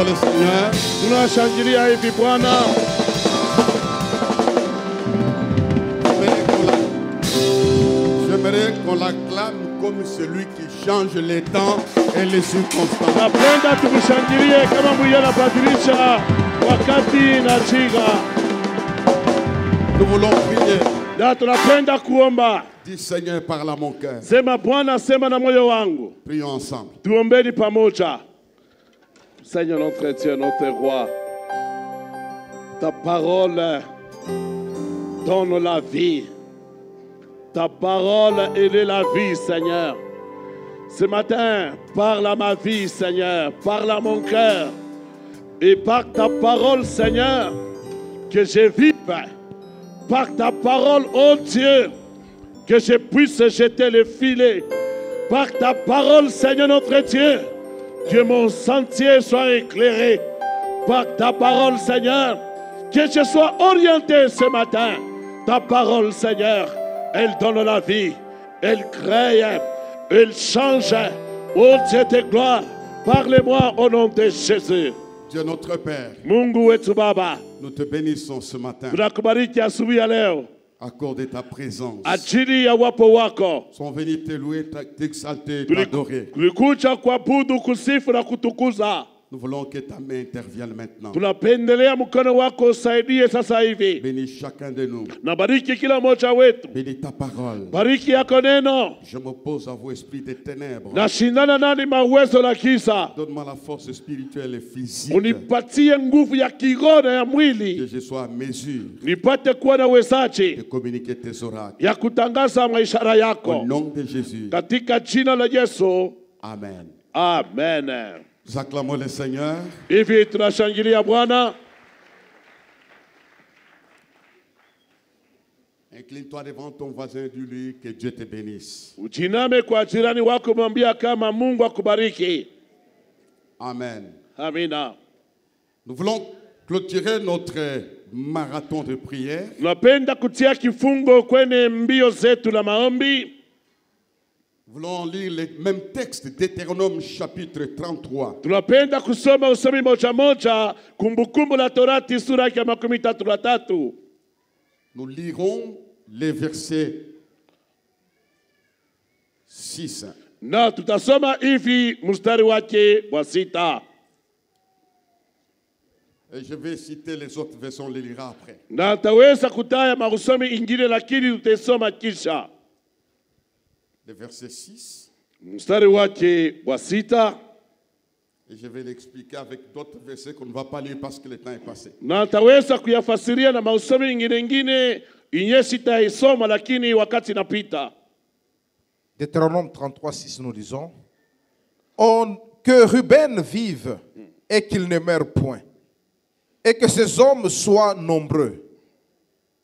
le Seigneur. Tunashangilia hivi Bwana. J'aimerais qu'on l'acclame comme celui qui change les temps et les circonstances. Napenda tukushangilie kama mwenye anabadilisha wakati na chiga. Nous voulons prier. Na tunapenda kuomba. Dis Seigneur, parle à mon cœur. Sema Bwana, sema na moyo wangu. Prions ensemble. Tuombeni pamoja. Seigneur notre Dieu, notre roi. Ta parole donne la vie. Ta parole, elle est la vie, Seigneur. Ce matin, parle à ma vie, Seigneur. Parle à mon cœur. Et par ta parole, Seigneur, que je vive. Par ta parole, oh Dieu, que je puisse jeter le filet. Par ta parole, Seigneur notre Dieu, que mon sentier soit éclairé. Par ta parole, Seigneur, que je sois orienté ce matin. Ta parole, Seigneur, elle donne la vie, elle crée, elle change. Oh Dieu de gloire, parlez-moi au nom de Jésus. Dieu notre Père, Mungu wetu Baba, nous te bénissons ce matin. tunakubariki asubuhi ya leo Accorde ta présence. ajili ya wapo wako. Sont venus te louer, t'exalter, t'adorer. Tulikuja kuabudu, kusifu na kutukuza. Nous voulons que ta main intervienne maintenant. Tunapendelea mkono wako usaidie sasa hivi. Bénis chacun de nous. Na bariki kila mmoja wetu. Bénis ta parole. Bariki yako neno. Je m'oppose à vos esprits des ténèbres. Na shindana nani mawezo la kisa. Donne-moi la force spirituelle et physique. Unipatie nguvu ya kiroho na ya Que mwili. je sois à mesure Nipate kuwa na uwezaji de communiquer tes oracles. ya kutangaza maishara Au yako. nom de Jésus. Katika jina la Yesu. Amen. Amen. Nous acclamons le Seigneur. Hivi tunashangilia Bwana. Incline-toi devant ton voisin, dis-lui que Dieu te bénisse. Ujiname kwa jirani wako, mwambia kama Mungu akubariki. Amen. Amina. Nous voulons clôturer notre marathon de prière. Tunapenda kutia kifungo kwenye mbio zetu la maombi. Nous voulons lire les mêmes textes d'Éternome chapitre 33. Tunapenda kusoma usomi moja moja Kumbukumbu la Torati sura ya 33. Nous lirons les versets 6. Na tutasoma hivi mstari wake wa 6. Et je vais citer les autres versions, on les lira après. Na taweza kutaya mausomi ingine lakini tutasoma kisha. Le verset 6. Mstari wake wa 6. Et je vais l'expliquer avec d'autres versets qu'on ne va pas lire parce que le temps est passé. Na taweza kuyafasiria na mausomi ingine inye sitaisoma lakini wakati napita. Deutéronome 33, 6, nous disons que Ruben vive et qu'il ne meure point, et que ses hommes soient nombreux.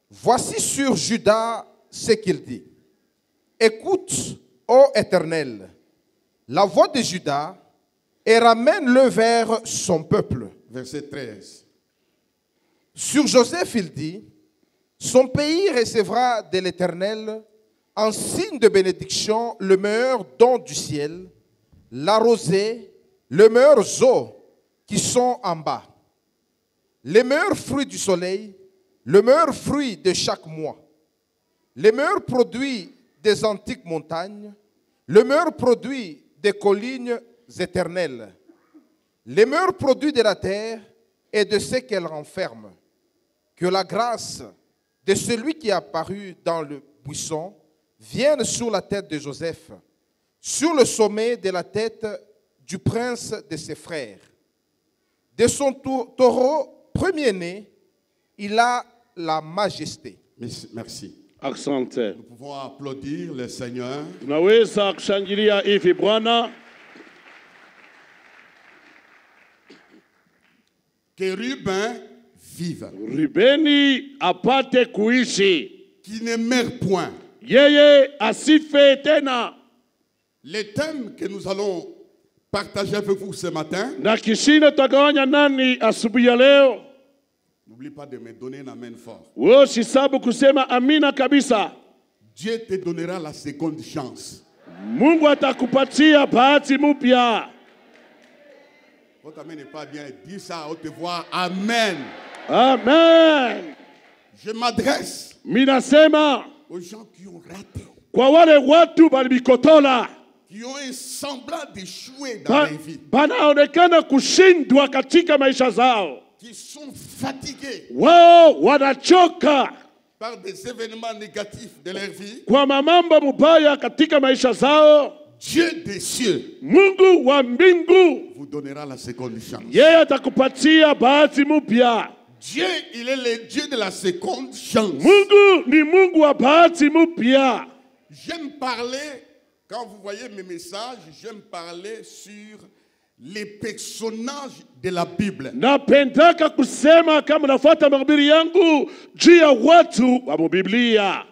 Voici sur Juda ce qu'il dit. Écoute, ô Éternel, la voix de Juda et ramène-le vers son peuple. Verset 13. Sur Joseph, il dit, son pays recevra de l'Éternel en signe de bénédiction le meilleur don du ciel, la rosée, les meilleurs eaux qui sont en bas, les meilleurs fruits du soleil, le meilleur fruit de chaque mois, les meilleurs produits des antiques montagnes, le meilleur produit des collines éternelles, les meilleurs produits de la terre et de ce qu'elle renferme. Que la grâce de celui qui est apparu dans le buisson vienne sur la tête de Joseph, sur le sommet de la tête du prince de ses frères. De son taureau premier-né, il a la majesté. Merci. Asante. Nous pouvons applaudir le Seigneur. Tunaweza kushangilia hivi Bwana. Que Ruben vive. Rubeni apate kuishi. Qui ne meurt point. Yeye asife tena. Les thèmes que nous allons partager avec vous ce matin. Na kishindo tutagawanya nani asubuhi ya leo. N'oublie pas de me donner un amen fort. Wewe usisabu kusema amina kabisa. Dieu te donnera la seconde chance. Mungu atakupatia bahati mpya. Votre amen n'est pas bien. Dis ça à haute voix. Amen. Amen. Je m'adresse Minasema aux gens qui ont raté, kwa wale watu balibikotola, qui ont un semblant d'échouer dans leur vie, banaonekana kushindwa katika maisha zao. qui sont fatigués Wao wanachoka par des événements négatifs de leur vie. kwa mambo mubaya katika maisha zao. Dieu des cieux Mungu wa mbingu vous donnera la seconde chance. yeye atakupatia bahati mpya. Dieu, il est le Dieu de la seconde chance. Mungu ni Mungu wa bahati mpya. J'aime parler, quand vous voyez mes messages, j'aime parler sur les personnages de la Bible. Napendaka kusema kama nafuata mahubiri yangu juu ya watu wa Biblia.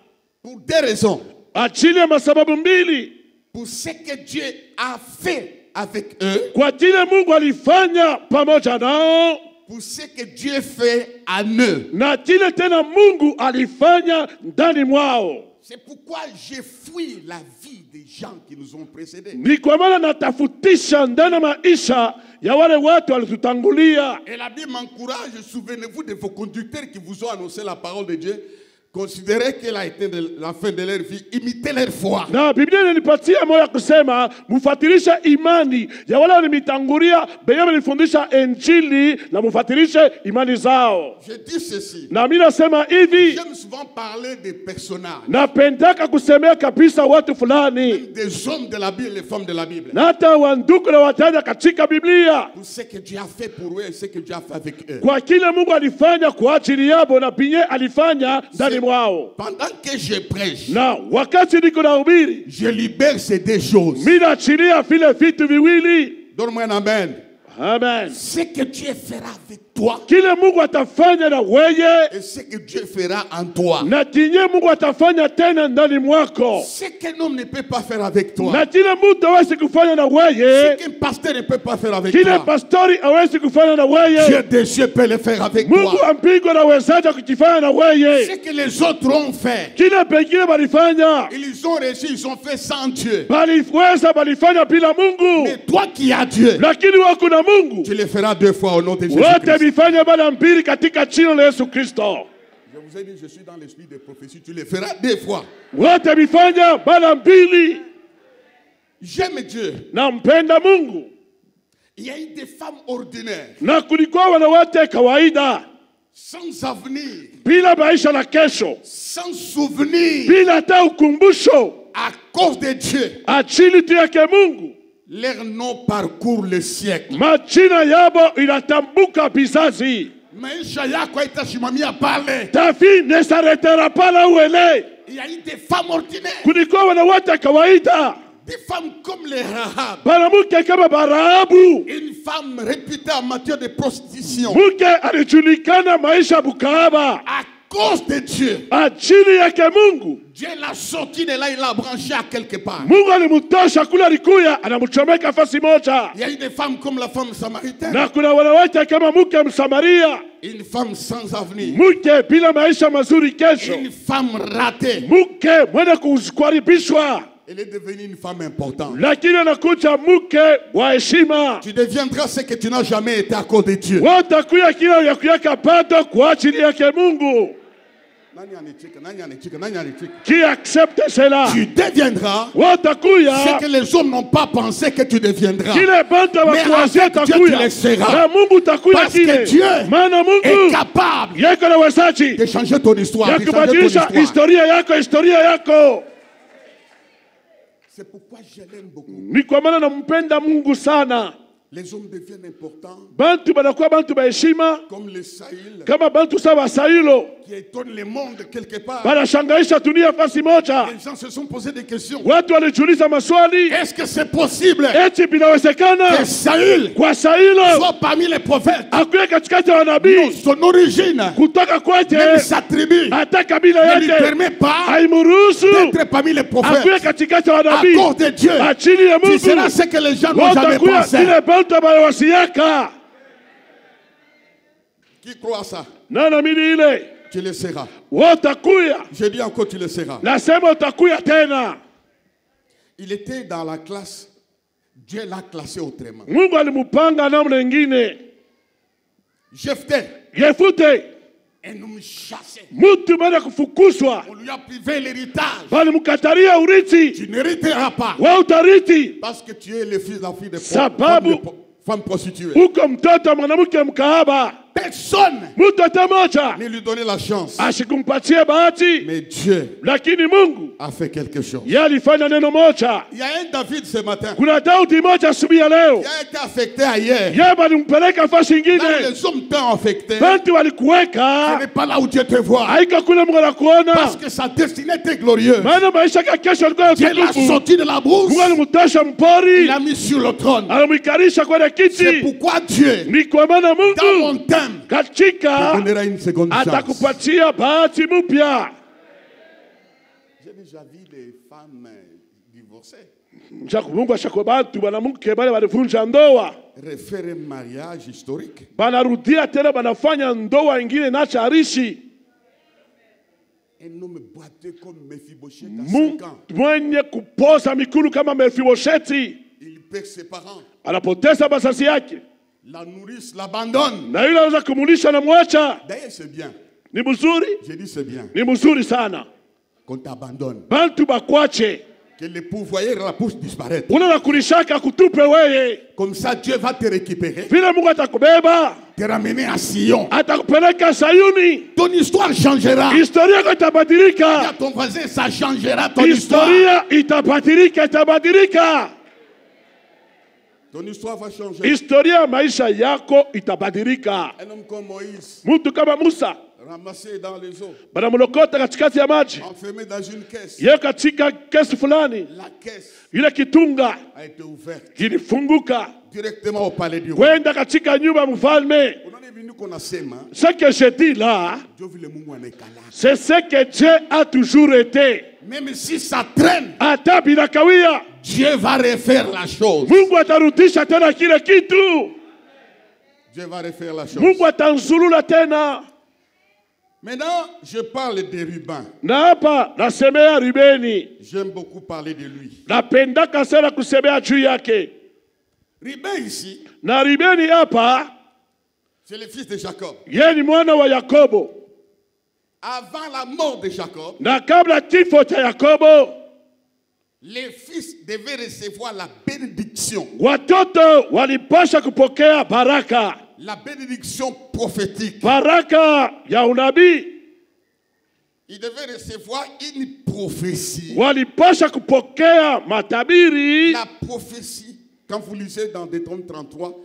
Pour deux raisons. Ajili ya masababu mbili. Pour ce que Dieu a fait avec eux. Kwa ajili Mungu alifanya pamoja nao. Pour ce que Dieu fait en eux. Na kile tena Mungu alifanya ndani mwao. C'est pourquoi j'ai fui la vie des gens qui nous ont précédés. Ni kwa maana natafutisha ndani maisha ya wale watu walitutangulia. Et la Bible m'encourage, souvenez-vous de vos conducteurs qui vous ont annoncé la parole de Dieu. Considérez qu'elle a été la fin de leur vie, imitez leur foi. Na Biblia inanipatia moyo kusema mfuatilishe imani ya wale walimitangulia, benye walifundisha injili na mfuatilishe imani zao. Je dis ceci. Na mimi nasema hivi, j'aime souvent parler des personnages. Napendaka kusemea kabisa watu fulani. Même des hommes de la Bible, les femmes de la Bible. Na hata wandugu na wataja katika Biblia. Pour ce que Dieu a fait pour eux et ce que Dieu a fait avec eux. Kwa kile Mungu alifanya kwa ajili yao na pinye alifanya ndani mwao. Pendant que je prêche, na wakati niko nahubiri, je libère ces deux choses. Mimi naachilia vile vitu viwili. Donne-moi un amen. Amen. Ce que Dieu fera avec toi. Kile Mungu atafanya na wewe. Et ce que Dieu fera en toi. Na kinye Mungu atafanya tena ndani mwako. Ce qu'un homme ne peut pas faire avec toi. Na kile mtu hawezi kufanya na wewe. Ce qu'un pasteur ne peut pas faire avec kile toi. Kile pastori hawezi kufanya na wewe. Dieu des cieux peut le faire avec Mungu toi. wa mbingu anawezaje kukifanya na wewe. Ce que les autres ont fait. Kile pengine balifanya. Ils ont réussi, ils ont fait sans Dieu. Baliweza balifanya bila Mungu. Mais toi qui as Dieu. Lakini wako na Mungu. Tu le feras deux fois au nom de Jésus. Wote bifanya mara mbili katika jina la Yesu Kristo. Je vous ai dit, je suis dans l'esprit des prophéties. Tu le feras deux fois. Wote bifanya mara mbili. J'aime Dieu. Nampenda Mungu. Il y a eu des femmes ordinaires. Na kulikuwa wanawake kawaida. Sans avenir. Bila maisha la kesho. Sans souvenir. Bila hata ukumbusho. À cause de Dieu. Ajili tu yake Mungu. Leur nom parcourt le siècle. Majina yabo inatambuka vizazi. Maisha yako haitasimamia pale. Ta vie ne s'arrêtera pas là où elle est. Il y a eu des femmes ordinaires. Kulikuwa wanawake kawaida. Des femmes comme les Rahab. Banamuke kama Barahabu. Une femme réputée en matière de prostitution. Muke alijulikana maisha bukahaba. À cause de Dieu. Ajili yake Mungu. Dieu l'a sorti de là, il l'a branché à quelque part. Mungu alimutosha kule alikuya, anamchomeka fasi moja. Il y a eu des femmes comme la femme samaritaine. Na kuna wanawake kama mke Msamaria. Une femme sans avenir. Mke bila maisha mazuri kesho. Une femme ratée. Mke mwenye kuharibishwa. Elle est devenue une femme importante. Lakini anakuja mke wa heshima. Tu deviendras ce que tu n'as jamais été à cause de Dieu. Watakuya kila yakuyaka bado kwa ajili yake Mungu. Qui accepte cela? Tu deviendras ce que les hommes n'ont pas pensé que tu deviendras. Mais avec Dieu, tu le seras. Parce que Dieu est capable de changer ton histoire. C'est pourquoi je l'aime beaucoup. Les hommes deviennent importants. Comme les Sahil. Qui étonnent le monde quelque part. Les gens se sont posé des questions. Est-ce que c'est possible que Saül soit parmi les prophètes? Non, son origine, même sa tribu, ne lui permet pas d'être parmi les prophètes. À cause de Dieu, tu seras ce que les gens n'ont jamais pensé. Qui croit ça? Tu le seras. Je dis encore, tu le seras. Il était dans la classe Dieu l'a classé autrement. Mungu alimupanga namna nyingine. Jephthé. Un homme chassé. Mtu mwenye kufukuzwa. On lui a privé l'héritage. Walimkatalia urithi. Tu n'hériteras pas. Wewe utariti. Parce que tu es le fils de la fille de femme prostituée. Uko mtoto mwanamke mkahaba. Personne ne lui donnait la chance. Mais Dieu a fait quelque chose. Il y a un David ce matin. Il a été affecté ailleurs. Là les hommes t'ont affecté. Ce n'est pas là où Dieu te voit. Parce que sa destinée était glorieuse. Dieu l'a sorti de la brousse. Il l'a mis sur le trône. C'est pourquoi Dieu, dans mon temps, katika atakupatia bahati mpya. J'ai déjà vu les femmes divorcées. Mungu ashakwa bantu banamuke bale balivunja ndoa. Refaire un mariage historique. Banarudia tena banafanya ndoa ingine na charishi. Un homme boiteux comme Mephibosheth à 5 ans. Mwenye kuposa mikulu kama Mephibosheti. Il perd ses parents. Anapoteza bazazi yake. La nourrice l'abandonne. Na yule anaweza kumulisha na mwacha. D'ailleurs c'est bien. Ni mzuri? J'ai dit c'est bien. Ni mzuri sana. Qu'on t'abandonne. Bantu bakwache. Que le pourvoyeur la pousse disparaître. Unakulishaka kutupe wewe. Comme ça Dieu va te récupérer. Vile Mungu atakubeba. Te ramener à Sion. Atakupeleka Sayuni. Ton histoire changera. Historia yako itabadilika. Dis à ton voisin ça changera ton histoire. Historia itabadilika. Ton histoire va changer. Historia maisha yako itabadilika. Un homme comme Moïse. Mtu kama Musa. Ramassé dans les eaux. Banamlokota katikati ya maji. Enfermé dans une caisse. Yeye katika kesi fulani. La caisse. Ile kitunga a été ouverte. Ilifunguka. Directement au palais du roi. Kwenda katika nyumba mfalme. Ce que je dis là, c'est ce que Dieu a toujours été. Même si ça traîne, Dieu va refaire la chose. Dieu va refaire la chose. Maintenant, je parle de Ruben. J'aime beaucoup parler de lui. Ruben ici, c'est le fils de Jacob. Avant la mort de Jacob, les fils devaient recevoir la bénédiction. La bénédiction prophétique. Ils devaient recevoir une prophétie. La prophétie, quand vous lisez dans Deutéronome 33,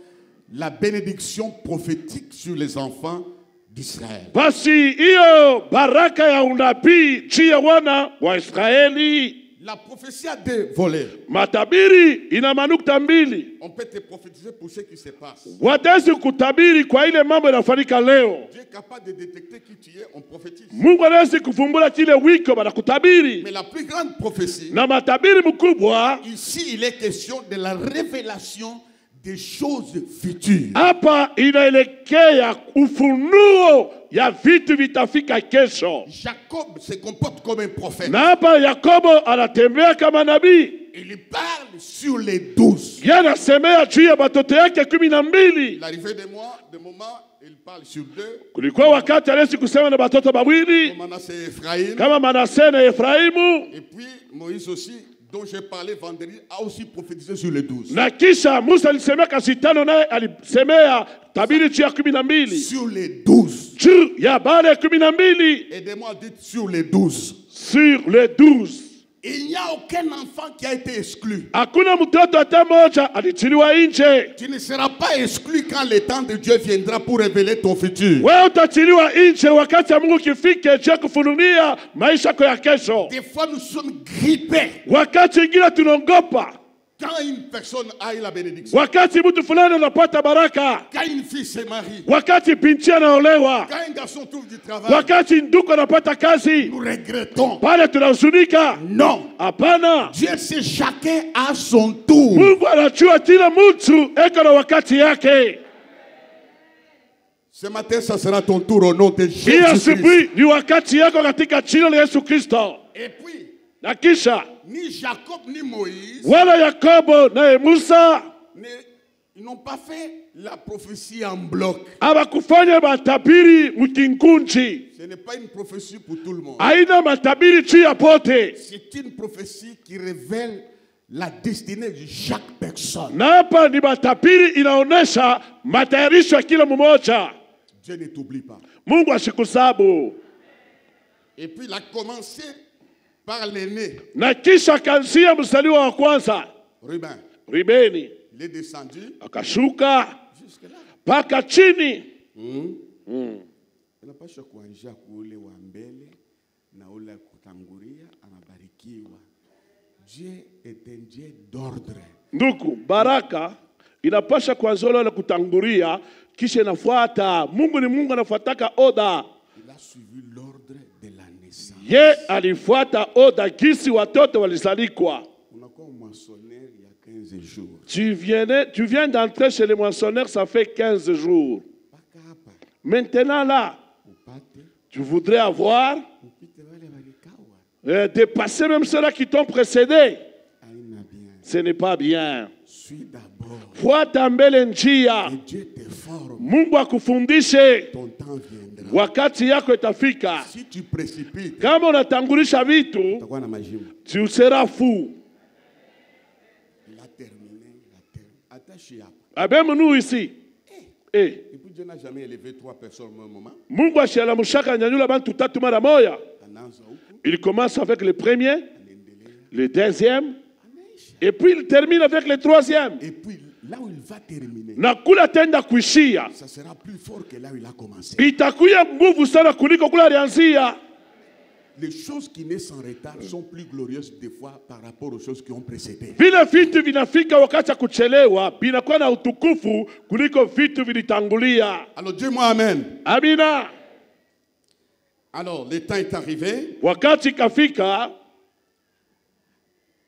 la bénédiction prophétique sur les enfants d'Israël. La prophétie a deux volets. On peut te prophétiser pour ce qui se passe. Dieu est capable de détecter qui tu es, on prophétise. Mais la plus grande prophétie, ici il est question de la révélation des choses futures. Jacob se comporte comme un prophète. Il parle sur les 12. Il arrivait des moments, il parle sur 2. Et puis Moïse aussi, dont j'ai parlé vendredi, a aussi prophétisé sur les 12. Sur les 12. Aidez-moi à dire sur les 12. Sur les 12. Il n'y a aucun enfant qui a été exclu. Tu ne seras pas exclu quand le temps de Dieu viendra pour révéler ton futur. Des fois nous sommes grippés. Quand une personne a eu la bénédiction, quand une fille se marie, quand un garçon trouve du travail, nous regrettons. Non. Dieu sait chacun à son tour. Ce matin, ça sera ton tour au nom de Jésus-Christ. Et puis, ni Jacob ni Moïse, wala Yakobo na Musa, ils n'ont pas fait la prophétie en bloc. Abakufanya matabiri mkinkunji. Ce n'est pas une prophétie pour tout le monde. Aina matabiri juu ya pote. C'est une prophétie qui révèle la destinée de chaque personne. Na hapa ni matabiri inaonesha matayarisho ya kila mmoja. Dieu ne t'oublie pas. Mungu asikusabu. Et puis il a commencé par l'aîné. Na kisha kanzia mzaliwa wa kwanza. Rubeni. Il est descendu. Akashuka. Paka chini. Unapaswa kuanzia kule wa mbele na ule kutangulia anabarikiwa. Dieu est un Dieu d'ordre. Ndugu, baraka inapasha kuanzia ule kutangulia kisha inafuata. Mungu ni Mungu anafuataka oda. Il a suivi l'ordre de la naissance. Ye alifuata oda kisi watoto walizalikwa. Unakuwa moissonneur il y a 15 jours. Tu viens d'entrer chez les moissonneurs, ça fait 15 jours. Maintenant là, tu voudrais avoir dépasser même ceux-là qui t'ont précédé. Ce n'est pas bien. Suis d'abord. Fuata mbele njia. Mungu akufundishe. Ton temps viendra. Wakati yako itafika. Si tu précipites, kama unatangulisha vitu, tu seras fou. Il a terminé. Attaché à. Abem nous ici. Et puis Dieu n'a jamais élevé 3 personnes au même moment. Mungu ashalamushaka nyanyula bantu tatu mara moja. Il commence avec le premier, le deuxième, et puis il termine avec le troisième. Et puis là où il va terminer, na kula tenda kuishia, ça sera plus fort que là où il a commencé. Itakuya nguvu sana kuliko kula alianzia. Les choses qui naissent en retard sont plus glorieuses des fois par rapport aux choses qui ont précédé. Vile vitu vinafika wakati wa kuchelewa vinakuwa na utukufu kuliko vitu vilitangulia. Alors dis-moi amen. Amina. Alors le temps est arrivé. Wakati kafika.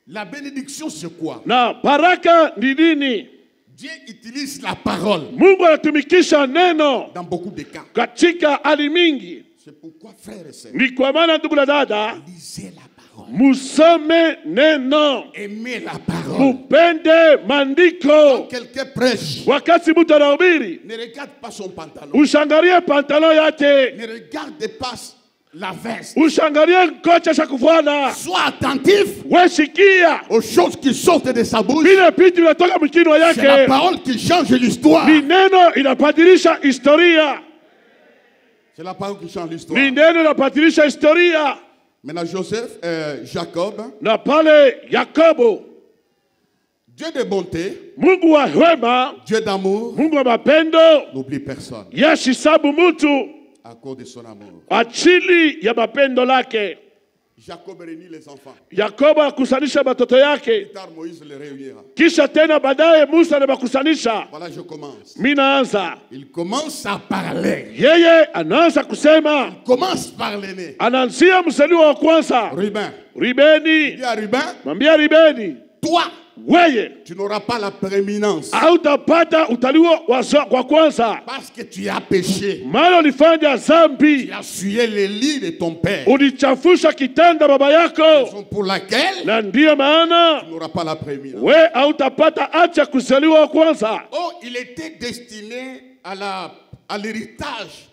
La bénédiction c'est quoi? Na baraka ni nini? Dieu utilise la parole. Mungu anatumikisha neno. Dans beaucoup de cas. Katika hali mingi. C'est pourquoi frère et sœur. Ni kwa maana ndugu na dada. Lisez la parole. Musome neno. Aimez la parole. Mupende mandiko. Quand quelqu'un prêche. Wakati mtu anahubiri. Ne regarde pas son pantalon. Ushangalie pantalon yake. Ne regarde pas la veste. Ushangalie kocha cha kufuana. Sois attentif. Wesikia aux choses qui sortent de sa bouche. Vile vitu vinatoka mkinywa yake. C'est la parole qui change l'histoire. Ni neno inabadilisha historia. C'est la parole qui change l'histoire. Ni neno inabadilisha historia. Maintenant Jacob. Na pale Yakobo. Dieu de bonté. Mungu wa wema. Dieu d'amour. Mungu wa mapendo. N'oublie personne. Yashisabu mtu. À cause de son amour. Achili ya mapendo lake. Jacob réunit les enfants. Yakobo akusanisha batoto yake. Plus tard Moïse les réunira. Kisha tena baadaye Musa anabakusanisha. Voilà, je commence. Minaanza. Il commence à parler. Yeye anaanza kusema. Il commence par l'aîné. Anaanzia mzaliwa wa kwanza. Rubeni. Il dit à Ruben. Mwambia Rubeni. Toi. Weye. Tu n'auras pas la prééminence. Hautapata utaliwa wa kwanza. Parce que tu as péché. Maana ulifanya dhambi. Tu as souillé les lits de ton père. Ulichafusha kitanda baba yako. Raison pour laquelle. Na ndiyo maana. Tu n'auras pas la prééminence. We hautapata acha kuzaliwa wa kwanza. Oh, il était destiné à l'héritage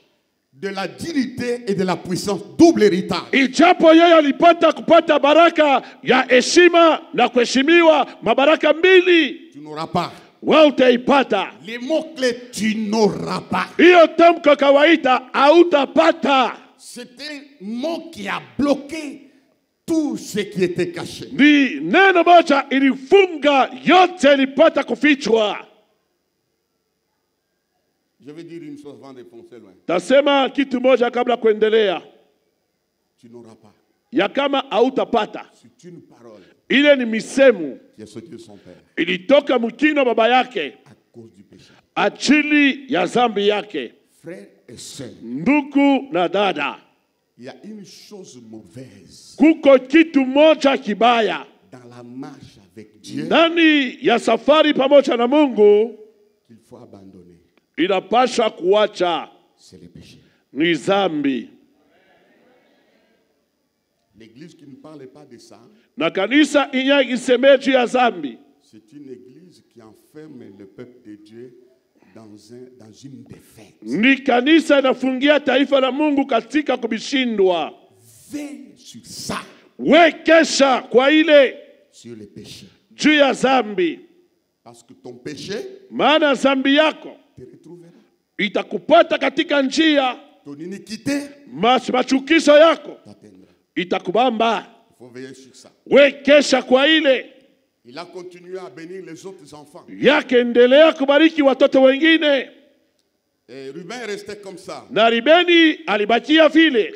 de la dignité et de la puissance, double héritage. Ijapo yeye alipata kupata baraka ya heshima na kuheshimiwa, mabaraka mbili. Tu n'auras pas. Wewe utaipata. Les mots clés, tu n'auras pas. Hiyo tamko kawaida hautapata. C'était un mot qui a bloqué tout ce qui était caché. Ni neno moja ilifunga yote ilipata kufichwa. Je vais dire une chose avant de foncer loin. Tasema kitu moja kabla kuendelea. Tu n'auras pas. Ya kama hautapata. C'est une parole. Ile ni misemu. Qui est sortie de son père. Ilitoka mkino baba yake. À cause du péché. Achili ya zambi yake. Frères et sœurs. Ndugu na dada. Il y a une chose mauvaise. Kuko kitu moja kibaya. Dans la marche avec Dieu. Ndani ya safari pamoja na Mungu. Qu'il faut abandonner. Inapasha kuacha. C'est le péché. Ni zambi. L'église qui ne parle pas de ça, na kanisa inyagisemee juu ya zambi, c'est une église qui enferme le peuple de Dieu dans une défaite. Ni kanisa inafungia taifa la Mungu katika kubishindwa. Veille sur ça. Wekesha kwa ile sur le péché. Juu ya zambi. Parce que ton péché, maana zambi yako te retrouvera. Itakupata katika njia. Ton iniquité, machukisho yako t'atteindra. Itakubamba. Il faut veiller sur ça. Wekesha kwa ile. Il a continué à bénir les autres enfants. Yakendelea kubariki watoto wengine. Et Ruben restait comme ça. Na Rubeni alibakia vile.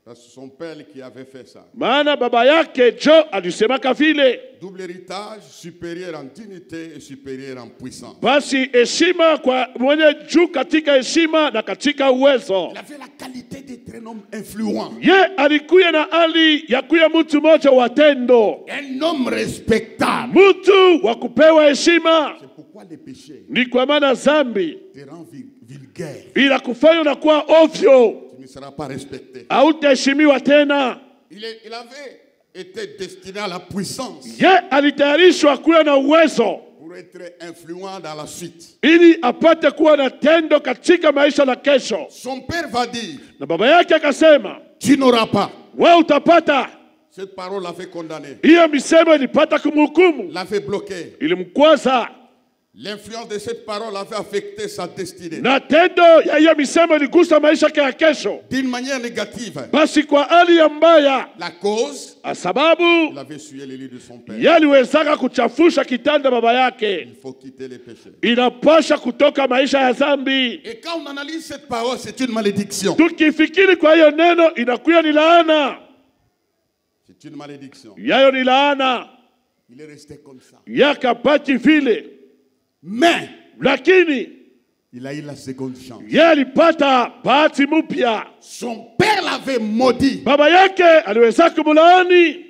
C'est son père qui avait fait ça. Maana baba yake Jo alisemaka vile. Double héritage, supérieur en dignité et supérieur en puissance. Basi heshima kwa mwenye juu katika heshima na katika uwezo. Il avait la qualité d'être un homme influent. Ye alikuya na hali ya kuya mtu mmoja wa tendo. Un homme respectable. Mtu wa kupewa heshima. C'est pourquoi les péchés ni kwa maana zambi te rend vulgaire. Ila kufanya na kuwa ovyo. Tu ne seras pas respecté. Hautaheshimiwa tena. Il avait été destiné à la puissance. Ye alitayarishwa kuwa na uwezo. Pour être influent dans la suite. Ili apate kuwa na tendo katika maisha la kesho. Son père va dire. Na baba yake akasema. Tu n'auras pas. Wewe utapata. Cette parole l'avait condamné. Hiyo misemo ilipata kumhukumu. L'avait bloqué. Ilimkwaza. L'influence de cette parole avait affecté sa destinée. Na tendo ya hiyo misemo iligusa maisha yake ya kesho. D'une manière négative. Basi kwa hali ya mbaya. La cause. Sababu. Il avait essuyé les lits de son père. Yaliwezaka kuchafusha kitanda baba yake. Il faut quitter les péchés. Inapasha kutoka maisha ya zambi. Et quand on analyse cette parole, c'est une malédiction. Tukifikiri kwa hiyo neno inakuwa ni laana. C'est une malédiction. Yayo ni laana. Il est resté comme ça. Yakabaki vile. Mais lakini il a eu la seconde chance. Alipata bahati mpya. Son père l'avait maudit. Baba yake aliweza kumlaani.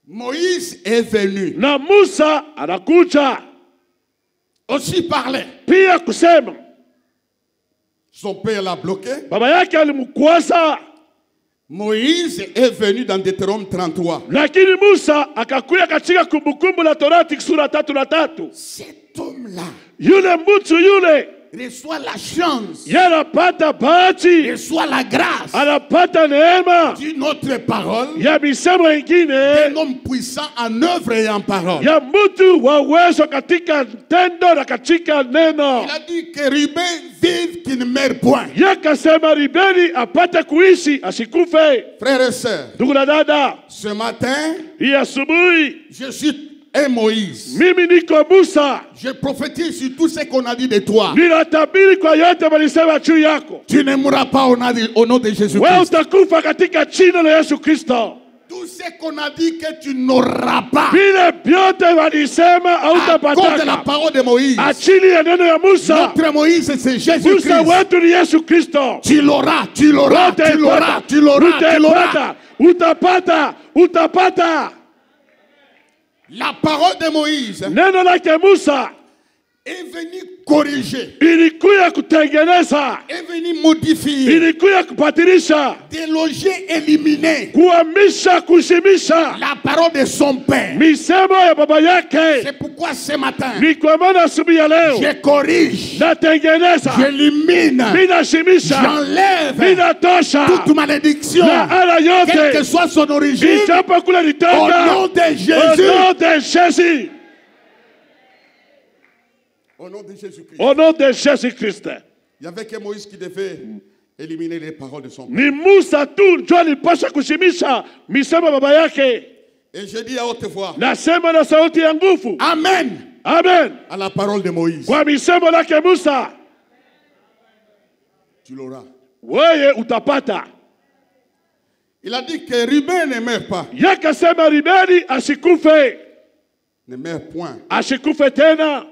Moïse est venu. Na Musa anakuja. Aussi parlait. Pia kusema. Son père l'a bloqué. Baba yake alimkwaza. Moïse est venu dans Deutéronome 33. Lakini Musa akakuya katika Kumbukumbu la Torati sura 3:3. Cet homme-là, yule mtu yule, reçoit la chance. Yanapata bahati. Reçoit la grâce. Anapata neema. D'une autre parole. Ya misemo ingine. D'un homme puissant en œuvre et en parole. Ya mtu wa uwezo katika tendo na katika neno. Il a dit que Ruben vive qu'il ne meurt point. Yakasema Rubeni apate kuishi asikufe. Frères et sœurs. Ndugu na dada. Ce matin. Hii asubuhi. Je suis et Moïse. Mimi niko Musa. Je prophétise sur tout ce qu'on a dit de toi. Ninatabiri kwa yote walisema juu yako. Tu ne mourras pas au nom de Jésus-Christ. Wewe utakufa katika jina la Yesu Kristo. Tout ce qu'on a dit que tu n'auras pas. Vile vyote walisema hautapata. À cause de la parole de Moïse. Achili ya neno ya Musa. Notre Moïse c'est Jésus-Christ. Musa wetu ni Yesu Kristo. Tu l'auras, tu l'auras, tu l'auras, tu l'auras, tu l'auras. Utapata, utapata. La parole de Moïse neno lake Musa est venu corriger, ilikuya kutengeneza, est venu modifier, ilikuya kupatirisha, déloger, éliminer, kuhamisha, kushimisha la parole de son père. Misemo ya baba yake. C'est pourquoi ce matin, ni kwa maana asubuhi ya leo, je corrige, natengeneza, j'élimine, ninashimisha, j'enlève, ninatosha toute malédiction, quelle que soit son origine, au nom de Jésus. Au nom de Jésus. Au nom de Jésus-Christ. Au nom de Jésus-Christ. Il n'y avait que Moïse qui devait éliminer les paroles de son père. Ni Musa tu ndio alipaswa kushimisha misemo baba yake. Et je dis à haute voix. Nasema na sauti ya nguvu. Amen. Amen. À la parole de Moïse. Kwa misemo lake Musa. Tu l'auras. Wewe utapata. Il a dit que Ruben ne meurt pas. Yakasema Rubeni asikufe. Ne meurt point. Asikufe tena.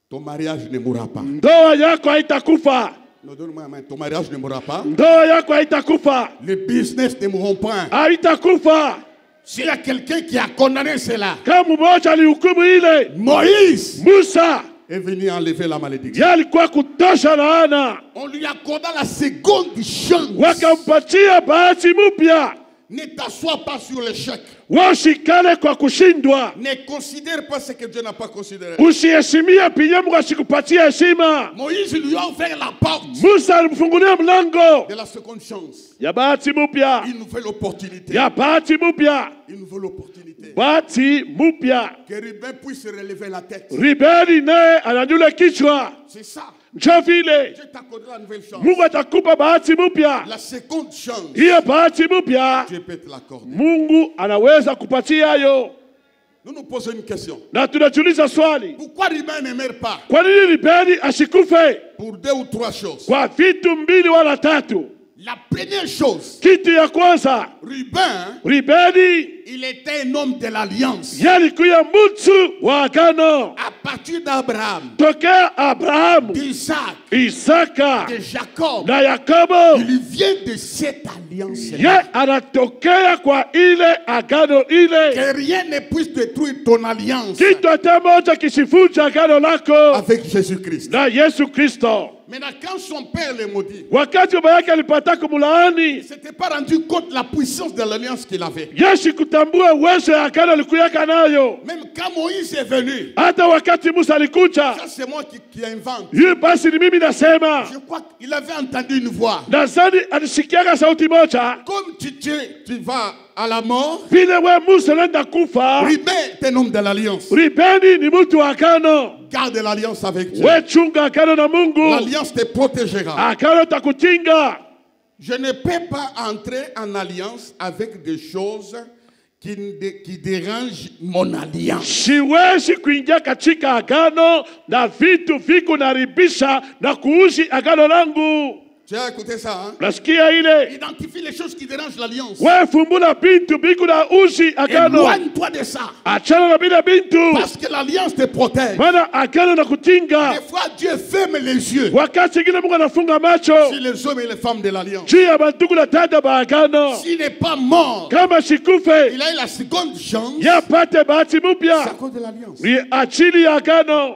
Ton mariage ne mourra pas. Ndoa yako haitakufa. Non, donne-moi la main. Ton mariage ne mourra pas. Ndoa yako haitakufa. Les business ne mourront point. Haitakufa. S'il y a quelqu'un qui a condamné cela, kama mmoja alihukumu ile, Moïse, Musa est venu enlever la malédiction. Yalikuwa kutosha laana. On lui accorda la seconde chance. Wakampatia bahati mpya. Ne t'assois pas sur l'échec. Usikale kwa kushindwa. Ne considère pas ce que Dieu n'a pas considéré. Usiheshimia pia Mungu asikupatie heshima. Moïse lui a ouvert la porte. Musa alimfungulia mlango De la seconde chance. ya bahati mupya. Une nouvelle opportunité. Ya bahati mupya. Une nouvelle opportunité. Bahati mupya. Que Ruben puisse relever la tête. Ribeni naye ananyanyua kichwa. C'est ça. Njoo vile Dieu t'accordera la nouvelle chance. Mungu atakupa bahati mupya. La seconde chance. Hiyo bahati mupya Dieu peut te l'accorder. Mungu anaweza kupatia hayo. Nous nous posons une question. Na tunajiuliza swali. Pourquoi Ruben ne meurt pas? Kwa nini Ribeni asikufe? Pour 2 ou 3 choses. Kwa vitu mbili wala tatu. La première chose. Kitu ya kwanza, Ribeni, il était un homme de l'alliance. Yalikuwa mtu wa agano. À partir d'Abraham. Tokea Abrahamu. D'Isaac. Isaka. De Jacob. Na Yakobo. Il vient de cette alliance. Ye anatokea kwa ile agano ile. Que rien ne puisse détruire ton alliance. Kitu hata moja kisivunje agano lako. Avec Jésus-Christ. Na Yesu Kristo. Maintenant, quand son père le maudit, wakati baba yake alipata kumlaani, il s'était pas rendu compte de la puissance de l'alliance qu'il avait. Yesu kutambua uwezo ya agano alikuwa nayo. Même quand Moïse est venu, hata wakati Musa alikuja, ça c'est moi qui invente. Yule basi ni mimi nasema. Je crois qu'il avait entendu une voix. Nadhani alisikia sauti moja. Comme tu vas à la mort, vile we Musa nenda kufa, Ruben est un homme de l'alliance. Ribeni ni mtu wa agano. Garde l'alliance avec Dieu. We chunga agano na Mungu. L'alliance te protégera. Agano takukinga. Je ne peux pas entrer en alliance avec des choses qui dérangent mon alliance. Siwezi kuingia katika agano na vitu viko naribisha na kuuzi agano langu. Tu as écouté ça, hein? Nasikia ile. Identifie les choses qui dérangent l'alliance. Wewe fumbula bintu biko na uzi agano. Éloigne-toi de ça. Achana na bila bintu. Parce que l'alliance te protège. Maana agano na kutinga. Des fois Dieu ferme les yeux. Wakati ngine Mungu anafunga macho. Si les hommes et les femmes de l'alliance. Juu ya bandugu na dada ba agano. S'il n'est pas mort. Kama sikufe. Il a eu la seconde chance. Yapate bahati mpya. C'est à cause de l'alliance. Ni achili ya agano.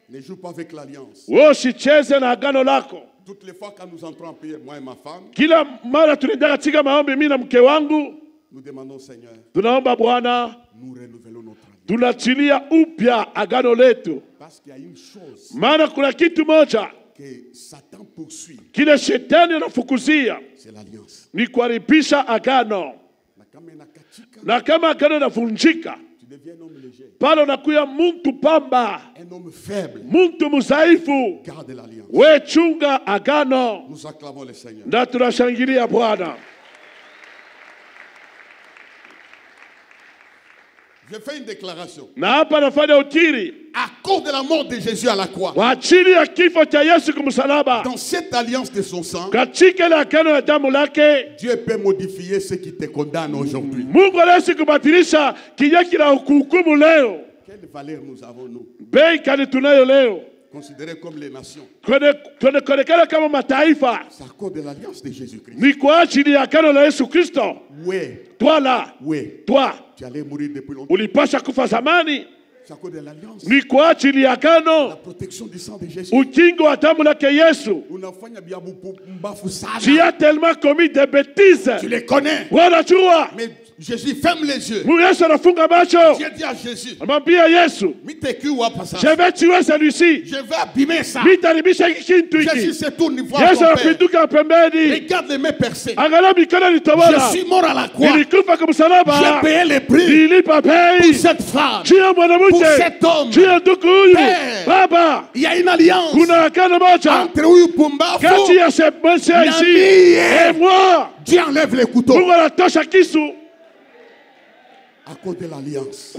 Ne joue pas avec l'alliance. Usicheze na agano lako. Toutes les fois quand nous entrons en prière, moi et ma femme, kila mara tunaenda katika maombi mimi na mke wangu, nous demandons Seigneur, tunaomba Bwana, nous renouvelons notre alliance. Tunachilia upya agano letu. Parce qu'il y a une chose, maana kuna kitu moja que Satan poursuit, kile shetani anafukuzia, c'est l'alliance. Ni kuharibisha agano. Na kama agano inavunjika, tu deviens un homme léger. Pale unakuwa mtu pamba, un homme faible. Mtu mzaifu. Garde l'alliance. We chunga agano. Nous acclamons le Seigneur. Na tunashangilia Bwana. Je fais une déclaration. Na hapa nafanya utiri. À cause de la mort de Jésus à la croix. Kwa ajili ya kifo cha Yesu kumsalaba. Dans cette alliance de son sang. Katika ile agano ya damu lake. Dieu peut modifier ce qui te condamne aujourd'hui. Mungu anaweza kubadilisha kile kinachokuhukumu leo. Quelle valeur nous avons nous? Bei kani tunayo leo. Considérés comme les nations. Tunaonekana kama mataifa. C'est à cause de l'alliance de Jésus-Christ. Ni kwa ajili ya agano la Yesu Kristo. Oui. Toi là. Oui. Toi. Tu allais mourir depuis longtemps. Ulipasha kufa zamani. C'est à cause de l'alliance. Ni kwa ajili ya agano. La protection du sang de Jésus. Ukingo wa damu lake Yesu. Unafanya biabu mbafu sana. Tu as tellement commis des bêtises. Tu les connais. Wanajua. Mais Jésus ferme les yeux. Yesu anafunga macho. Dieu dit à Jésus. Anamwambia Yesu. Je vais tuer celui-ci. Je vais abîmer ça. Jésus se tourne voir son père. Regarde les mains percées. Je suis mort à la croix. J'ai payé le prix pour cette femme. Pour cet homme. Père, Baba. Il y a une alliance entre Uyupumbafu et moi. Dieu enlève les couteaux. À cause de l'alliance.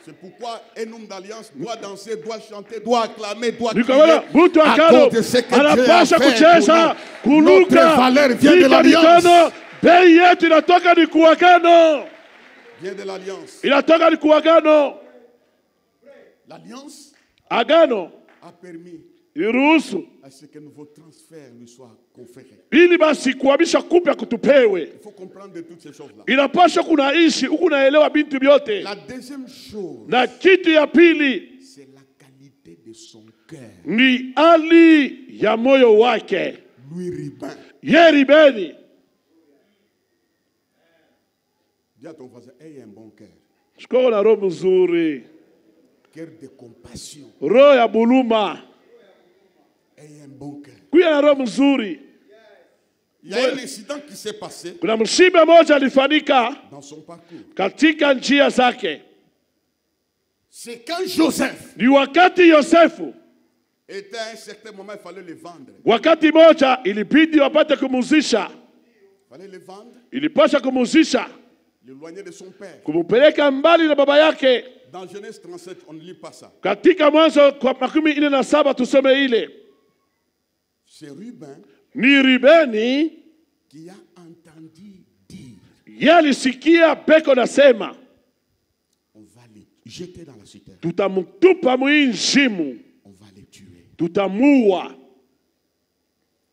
C'est pourquoi un homme d'alliance doit danser, doit chanter, doit acclamer, doit crier. À cause de ce que Dieu a fait pour nous. Notre valeur vient de l'alliance. Vient de l'alliance. L'alliance a permis à ce que nouveau transfert lui soit conféré. Ili basi kuhamisha kupe kutupewe. Il faut comprendre de toutes ces choses-là. Inapaswa kunaishi ukunaelewa bintu vyote. La deuxième chose, na kitu ya pili, c'est la qualité de son cœur. Ni hali ya moyo wake. Lui Ruben. Ye Ribeni. Dis à ton voisin, ayez un bon cœur. Shikoko na roho mzuri. Cœur de compassion. Roho ya buluma. Ayez un bon cœur. Kuya na roho mzuri. Il y a un incident qui s'est passé kuna msiba moja alifanyika dans son parcours. Katika njia zake. C'est quand Joseph Ni wakati Yosefu était à un certain moment, il fallait le vendre. Wakati moja ilibidi wapate kumuzisha. Il fallait le vendre. Ilipasha kumuzisha. L'éloigner de son père. Kumupeleka mbali na baba yake. Dans Genèse 37, on ne lit pas ça. Katika Mwanzo kwa 17 tusome ile. C'est Ruben Ni Rubeni qui a entendu dire. Yalisikia peko nasema. On va les jeter dans la citerne. Tutamtupa mwinjimu. On va les tuer. Tutamua.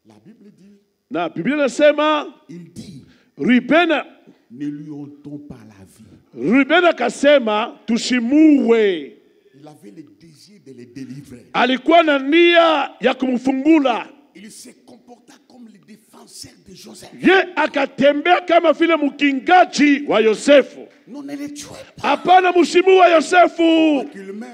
La Bible dit. Na Biblia nasema. Il dit. Ruben ne lui ôtons pas la vie. Ruben akasema tusimuwe. Il avait le désir de les délivrer. Alikuwa na nia ya kumfungula. Il se comporta comme le défenseur de Joseph. Ye akatembea kama vile mkingaji wa Yosefu. Non, ne le tuez pas. Hapana, msimu wa Yosefu. Il meurt.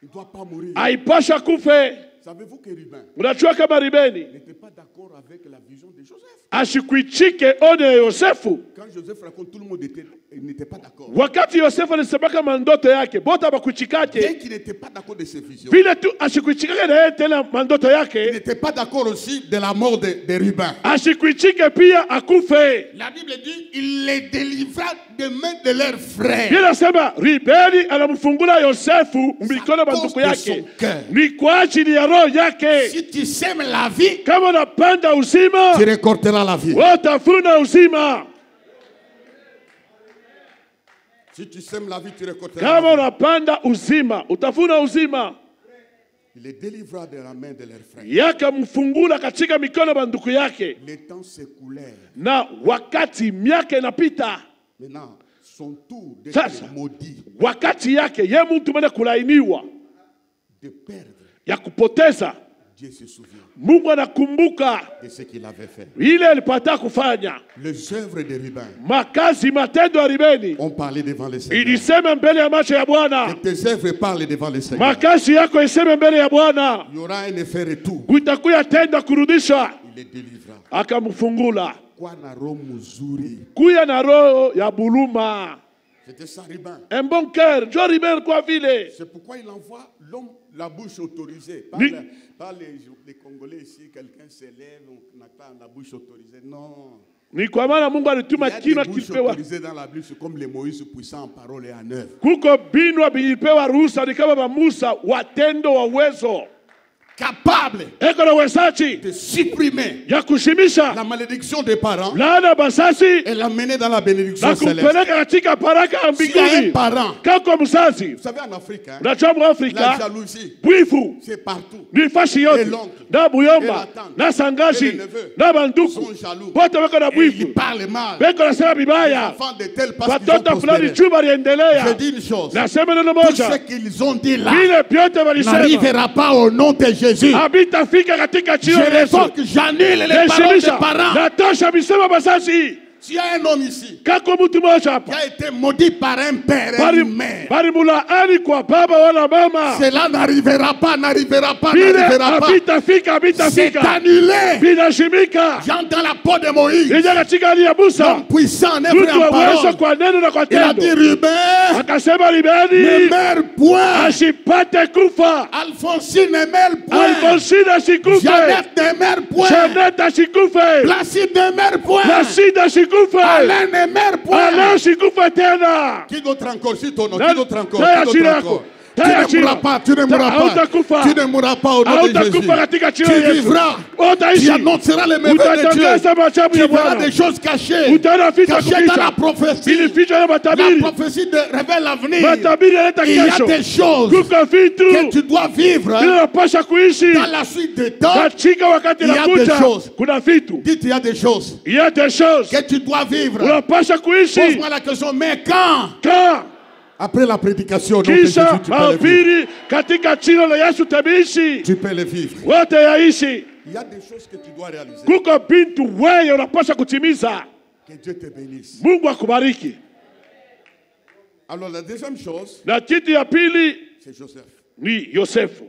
Il ne doit pas mourir. Aipasha kufe. Savez-vous que Ruben Unajua kama Rubeni n'était pas d'accord avec la vision de Joseph? Ashikuichike one ya Yosefu. Quand Joseph raconte, tout le monde n'était pas d'accord. Wakati Yosefu alisema kama ndoto yake, bota bakuchikake. Dès qu'il n'était pas d'accord de ses visions. Vile tu ashikuichike na yeye tena mandoto yake. Il n'était pas d'accord aussi de la mort de Ruben. Ashikuichike pia akufe. La Bible dit, il les délivra de main de leurs frères. Bila sema Rubeni anamfungula Yosefu mikono banduku yake. Ni kwa ajili ya roho yake. Si tu sèmes la vie, kama unapanda uzima, tu récolteras la vie. Utavuna uzima. Si tu sèmes la vie, tu récolteras kama la vie. unapanda uzima, utavuna uzima. Il les délivra de la main de leurs frères. Yakamfungula katika mikono banduku yake. Les temps s'écoulèrent. Na wakati miaka inapita. Maintenant, son tour d'être maudit. Wakati yake ye mtu mwenye kulainiwa. De perdre. Ya kupoteza. Dieu se souvient. Mungu anakumbuka de ce qu'il avait fait. Ile alipata kufanya. Les œuvres de Ruben. Makazi matendo ya Rubeni. On parlait devant le Seigneur. Ilisema mbele ya macho ya Bwana. Que tes œuvres parlent devant le Seigneur. Makazi yako iseme mbele ya Bwana. Il y aura un effet retour. Kutakuya tenda kurudisha. Il les délivra. Akamfungula. Kwa na roho mzuri. Kuya na roho ya buluma. C'était ça Ruben. Un bon cœur. Jo Ruben kwa vile. C'est pourquoi il envoie l'homme la bouche autorisée. Par les Congolais ici, quelqu'un s'élève, on attend la bouche autorisée. Non. Ni kwa maana Mungu alituma kinywa kilipewa. Autorisé dans la Bible, c'est comme les Moïse puissants en parole et en œuvre. Kuko binwa bilipewa ruhusa ni kama Musa watendo wa uwezo. Capable de supprimer la malédiction des parents et l'amener dans la bénédiction céleste. Si un parent, vous savez en Afrique, la jalousie, c'est partout. Et l'oncle, et la tante, et les neveux sont jaloux. Et ils parlent mal. Les enfants de tel parce qu'ils ont prospéré. Je dis une chose, tout ce qu'ils ont dit là n'arrivera pas au nom de Jésus. Je révoque, j'annule les paroles des parents. S'il y a un homme ici qui a été maudit par un père et une mère, cela n'arrivera pas, n'arrivera pas, n'arrivera pas. C'est annulé. J'entends la peau de Moïse, l'homme puissant, n'est en parole. Il a dit Ruben, ne meurs point. Alphonsine ne meurt point. Jeannette ne meurt point. Placide ne meurt point. Alain ne meurt point. Qui d'autre encore? Si ton nom, qui d'autre encore? Qui d'autre encore? Tu ne mourras pas, tu ne mourras pas. Tu ne mourras pas au nom de Jésus. Tu vivras. Tu annonceras les merveilles de Dieu. Tu verras des choses cachées. Cachées dans la prophétie. La prophétie révèle l'avenir. Il y a des choses que tu dois vivre dans la suite des temps. Il y a des choses. Dites, il y a des choses. Il y a des choses que tu dois vivre. Pose-moi la question, mais quand? Après la prédication, tu peux le vivre. Tu peux le vivre. Il y a des choses que tu dois réaliser. Que Dieu te bénisse. Mungu akubariki. Alors la deuxième chose, na kitu ya pili c'est Joseph. Ni Yosefu.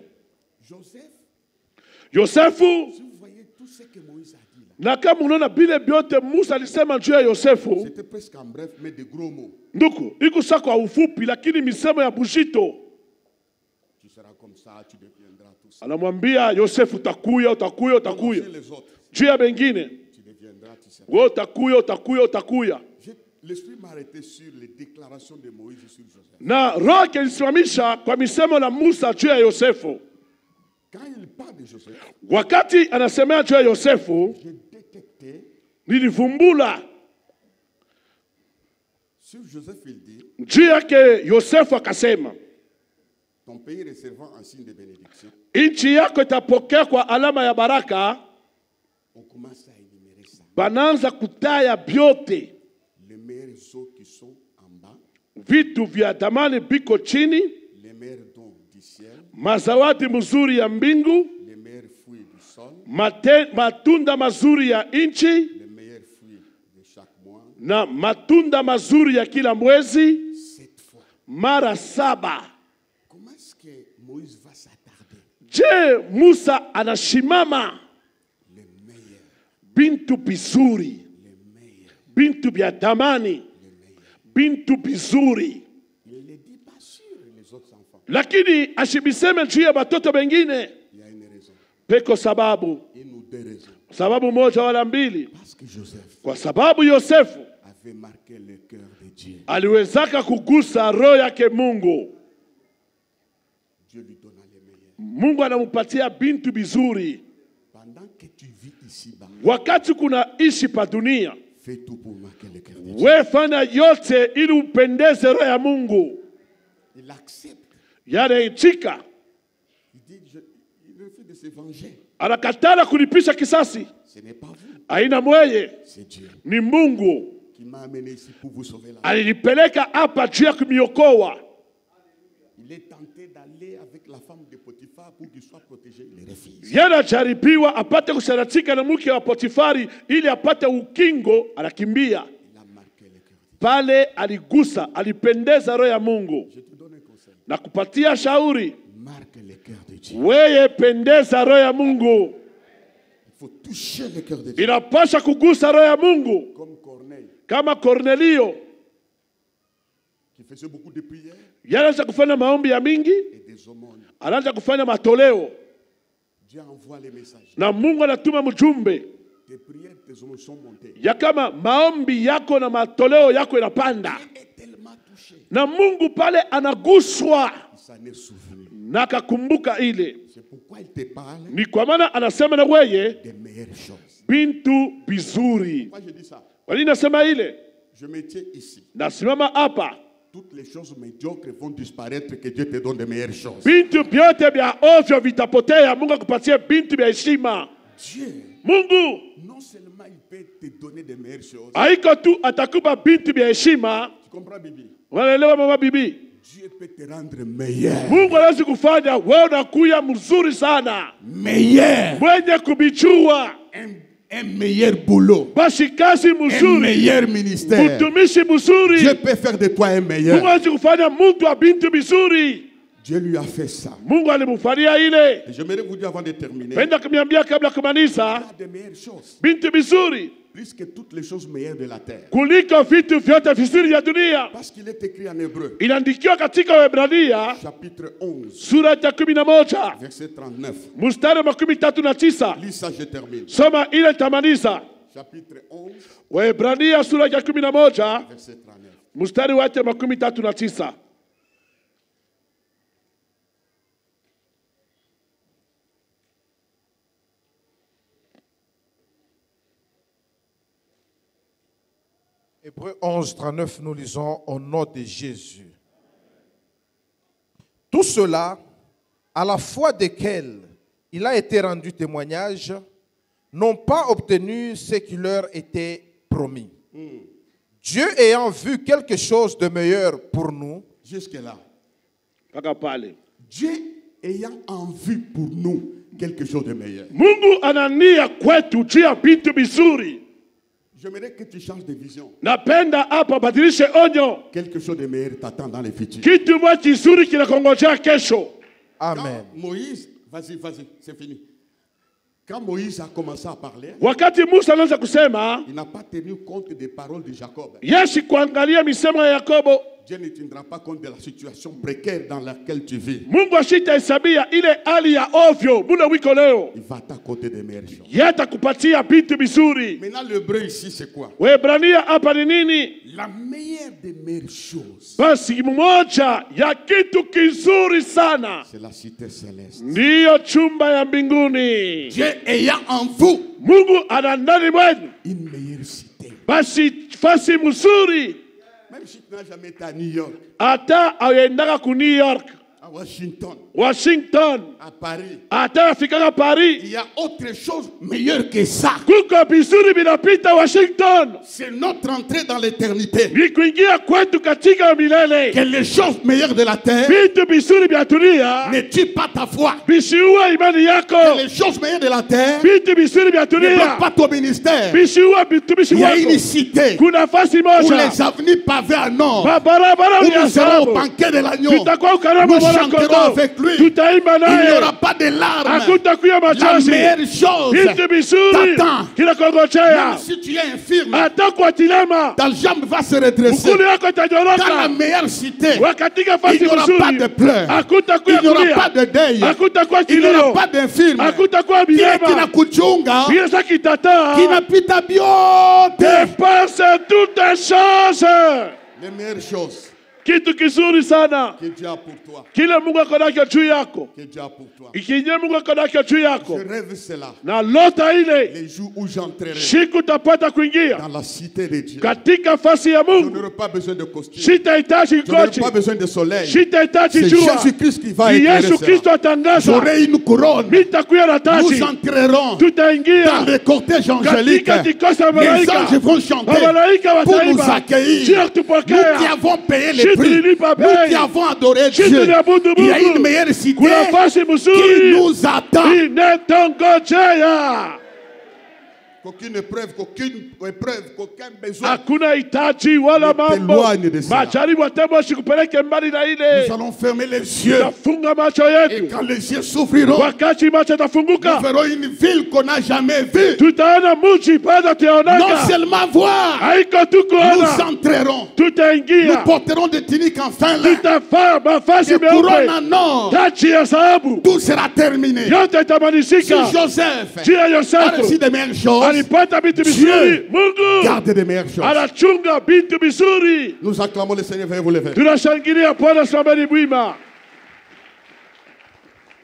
Yosefu, si vous voyez tout ce que Moïse a dit là, na kama unaona bile byote Musa alisema juu ya Yosefu, c'était presque en bref mais de gros mots. Nduku, iko sa kwa ufupi lakini misemo ya bushito. Tu seras comme ça, tu deviendras tout ça. Anamwambia Yosefu utakuya. Juu ya bengine, tu deviendras tout ça. Wewe utakuya. L'esprit m'a arrêté sur les déclarations de Moïse sur Joseph. Na roho ilisimamisha kwa misemo la Musa juu ya Yosefu. Quand il parle de Joseph, wakati anasemea juu ya Yosefu, j'ai détecté, nilivumbula sur Joseph il dit, juu yake Yosefu akasema, ton pays recevant un signe de bénédiction, nchi yako itapokea kwa alama ya baraka. On commence à énumérer ça. Bananza kutaya byote, les meilleurs eaux qui sont en bas, vitu vya damani biko chini, les meilleurs dons du ciel, mazawadi mzuri ya mbingu, les meilleurs fruits du sol, matunda mazuri ya nchi, les meilleurs fruits de chaque mois, na matunda mazuri ya kila mwezi, 7 fois. Mara 7. Comment est-ce que Moïse va s'attarder? Je Musa anashimama les meilleurs, bintu bizuri, les meilleurs, bintu vya damani, bintu bizuri. Il ne dit pas sur les autres enfants. Lakini ashibiseme juu ya batoto bengine. Il y a une raison. Peko sababu. Une ou deux raisons. Sababu moja wala mbili. Parce que Joseph, kwa sababu Yosefu avait marqué le cœur de Dieu. Aliwezaka kugusa roho yake Mungu. Dieu lui donna les meilleurs. Mungu anamupatia bintu bizuri. Pendant que tu vis ici-bas, wakati kuna ishi pa dunia, fais tout pour marquer le cœur de Dieu. Wewe fanya yote ili upendeze roho ya Mungu. Il accepte. Yanaitika. Il dit, il refuse de se venger. Anakatala kulipisha kisasi. Ce n'est pas vous. Aina mweye. C'est Dieu. Ni Mungu. Qui m'a amené ici pour vous sauver la vie. Alinipeleka hapa juu ya kumiokoa. Il est tenté d'aller avec la femme de Potiphar pour qu'il soit protégé. Il refuse. Yana jaribiwa apate kusharatika na mke wa Potifari ili apate ukingo, anakimbia. Il a marqué le cœur. Pale aligusa, alipendeza roho ya Mungu. Je te donne un conseil. Na kupatia shauri. Marque le cœur de Dieu. Wewe pendeza roho ya Mungu. Il faut toucher le cœur de Dieu. Inapasha kugusa roho ya Mungu. Comme Corneille. Kama Cornelio. Qui faisait beaucoup de prières. Yanaanza kufanya maombi ya mingi. Et des aumônes. Anaanza kufanya matoleo. Dieu envoie les messages. Na Mungu anatuma mjumbe. Tes prières, tes aumônes sont montées. Ya kama maombi yako na matoleo yako inapanda. Dieu est tellement touché. Na Mungu pale anaguswa. Il s'en est souvenu. Na kakumbuka ile. C'est pourquoi il te parle. Ni kwa maana anasema na wewe des meilleures choses. Bintu bizuri. Pourquoi je dis ça? Kwa nini nasema ile? Je me tiens ici. Nasimama hapa. Toutes les choses médiocres vont disparaître, que Dieu te donne de meilleures choses. Bintu vyote vya ovyo vitapotea, Mungu akupatie bintu vya heshima. Dieu, Mungu non seulement il peut te donner de meilleures choses. Haiko tu atakupa bintu vya heshima. Tu comprends, Bibi? Unaelewa mama bibi? Dieu peut te rendre meilleur. Mungu anaweza kufanya wewe unakuya mzuri sana. Meilleur. Mwenye kubichua. Un meilleur boulot. Basi kazi mzuri. Un meilleur ministère. Mtumishi mzuri. Dieu peut faire de toi un meilleur. Mungu anaweza kufanya mtu wa bintu bizuri. Dieu lui a fait ça. Mungu alimfanyia ile. Et j'aimerais vous dire avant de terminer. Penda kuniambia kabla kumaliza. Il y a de meilleures choses. Bintu bizuri. Plus que toutes les choses meilleures de la terre. Kuliko vitu vyote vizuri vya dunia. Parce qu'il est écrit en hébreu. Inaandikiwa katika Waebrania. Chapitre 11. Sura ya 11. Verset 39. Mstari wa 39. Lis ça, je termine. Soma ile tamaliza. Chapitre 11. Waebrania sura ya 11. Verset 39. Mstari wa 39. Hébreux 11, 39, nous lisons au nom de Jésus. Tout cela, à la foi desquels il a été rendu témoignage, n'ont pas obtenu ce qui leur était promis. Dieu ayant vu quelque chose de meilleur pour nous. Jusque-là. Dieu ayant en vue pour nous quelque chose de meilleur. Mungu anania kwetu juu ya bintu bizuri. J'aimerais que tu changes de vision. Napenda hapa badilishe onyo. Quelque chose de meilleur t'attend dans les futurs. Kitu moja kizuri kinakungojea kesho. Amen. Quand Moïse, vas-y, c'est fini. Quand Moïse a commencé à parler, wakati Musa anaanza kusema, il n'a pas tenu compte des paroles de Jacob. Yesu kuangalia misemo ya Yakobo. Dieu ne tiendra pas compte de la situation précaire dans laquelle tu vis. Mungu ashitahesabia ile hali ya ovyo mule wiko leo. Il va t'accorder des meilleures choses. Yatakupatia vitu vizuri. Maintenant l'hébreu ici c'est quoi? Waebrania hapa ni nini? La meilleure des meilleures choses. Basi moja ya kitu kizuri sana. C'est la cité céleste. Ndiyo chumba ya mbinguni. Dieu ayant en vous, Mungu ana ndani mwenu une meilleure cité. basi fasi mzuri. Même si tu n'as jamais été à New York, ata aendaka ku New York, à Washington, à Paris, ata afikaka Paris, il y a autre chose meilleure que ça. kuko bizuri binapita Washington. C'est notre entrée dans l'éternité. Ni kuingia kwetu katika milele. Que les choses meilleures de la terre Vitu bizuri vya dunia ne tuent pas ta foi. visiua imani yako. Que les choses meilleures de la terre Vitu bizuri vya ne bloquent dunia pas ton ministère. visiua bitumishi Il y a wako. une cité Kuna nafasi où moja les avenirs pavés en or, barabara où ya nous serons au sababu banquet de l'agneau. tutakuwa ukarama Nous mwana chanterons kondoo. avec lui. Tutaimba Il n'y naye. aura pas de larmes. Hakutakuwa La machozi. meilleure chose Vitu bizuri t'attend. kinakongojea. Même si tu es infirme, Hata kwa tilema ta jambe va se redresser. mkono yako Dans la itanyoroka. meilleure cité, Wakatika il fasi n'y aura pas de mzuri pleurs. hakutakuwa Il n'y aura kulia. pas de deuil. Hakutakuwa Il n'y aura kilio. pas d'infirme. Hakutakuwa Kile bilema. kinakuchunga Bila sasa kitata kinapita vyote. dépasse toutes choses. Les meilleures choses Kitu kizuri sana que Dieu a pour toi. kile Mungu ako nacho juu yako, Que Dieu a pour toi. ikinye Mungu ako nacho juu yako, Je rêve cela. na lota ile Les jours où j'entrerai siku utapata kuingia dans la cité de Dieu. katika fasi ya Je Mungu. n'aurai pas besoin de costume. Sitahitaji Je n'aurai kochi, pas besoin de soleil. sitahitaji C'est jua. Jésus-Christ qui va Ni éclairer Yesu cela. Kristo atangaza. J'aurai une couronne. Nitakuya na taji. Nous entrerons dans Tutaingia le cortège angélique. katika kikosi cha Les malaika. anges vont chanter Malaika pour nous wataimba. accueillir. Sio Nous qui tupokea. avons payé le Sisi prix, tulilipa nous bei. qui avons adoré Sisi Dieu, tuliabudu il y a Mungu. une meilleure cité Kuna nafasi qui mzuri nous attend. inatongojea. Qu'aucune épreuve, qu'aucun besoin Hakuna hitaji wala ne mambo t'éloigne de cela. majaribu hata sikupeleke mbali na ile. Nous allons fermer les yeux. Tafunga macho Et yetu, quand les yeux s'ouvriront, wakati macho nous tafunguka, verrons une ville qu'on n'a jamais vue. tutaona mji bado Non tuyaonaka. seulement voir, Haiko tu nous kuona, entrerons. Nous tutaingia, porterons des tuniques en fin lin, tutavaa mavazi des couronnes meupe, en or. taji ya dhahabu, Tout sera terminé. yote Si itamalizika. Joseph Juu ya a Yosefu reçu des meilleures choses, alipata vitu vizuri, Mungu garde des meilleures choses. anachunga vitu vizuri. Nous acclamons le Seigneur, veuillez vous lever. Tunashangilia Bwana, simameni wima.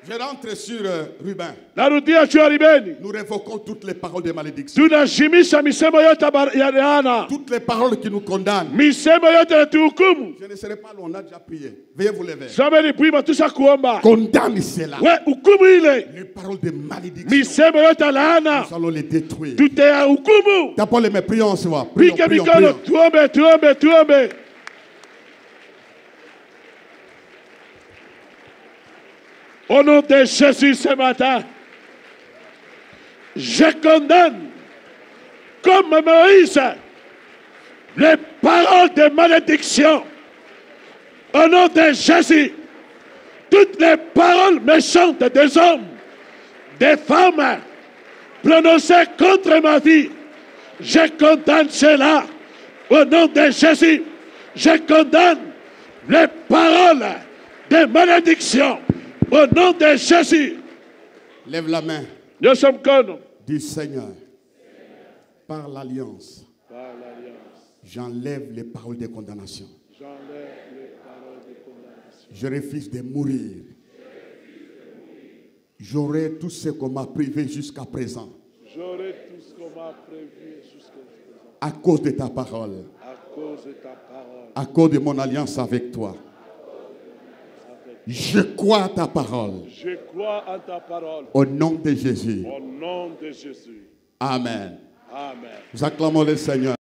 Je rentre sur Ruben. Narudia juu ya Rubeni. Nous révoquons toutes les paroles de malédiction. Tunashimisha misemo yote ya laana, Toutes les paroles qui nous condamnent. misemo yote yatuhukumu. Je ne serai pas long, on a déjà prié. Veuillez vous lever. Simameni wima, tusha kuomba. Condamne cela. We hukumu ile, Les paroles de malédiction, misemo yote ya laana nous allons les détruire. tutayahukumu. D'abord les mains, prions, on se voit. Prions, Piga prions, mikono, prions. tuombe. Au nom de Jésus ce matin, je condamne, comme Moïse, les paroles de malédiction. Au nom de Jésus, toutes les paroles méchantes des hommes, des femmes, prononcées contre ma vie, je condamne cela. Au nom de Jésus, je condamne les paroles de malédiction. Au nom de Jésus. Lève la main. Nous sommes comme Dis Seigneur, par l'alliance, j'enlève les paroles de condamnation. Je refuse de mourir. J'aurai tout ce qu'on m'a privé jusqu'à présent. À cause de ta parole. À cause de mon alliance avec toi. Je crois à ta parole. Je crois en ta parole. Au nom de Jésus. Au nom de Jésus. Amen. Amen. Nous acclamons le Seigneur.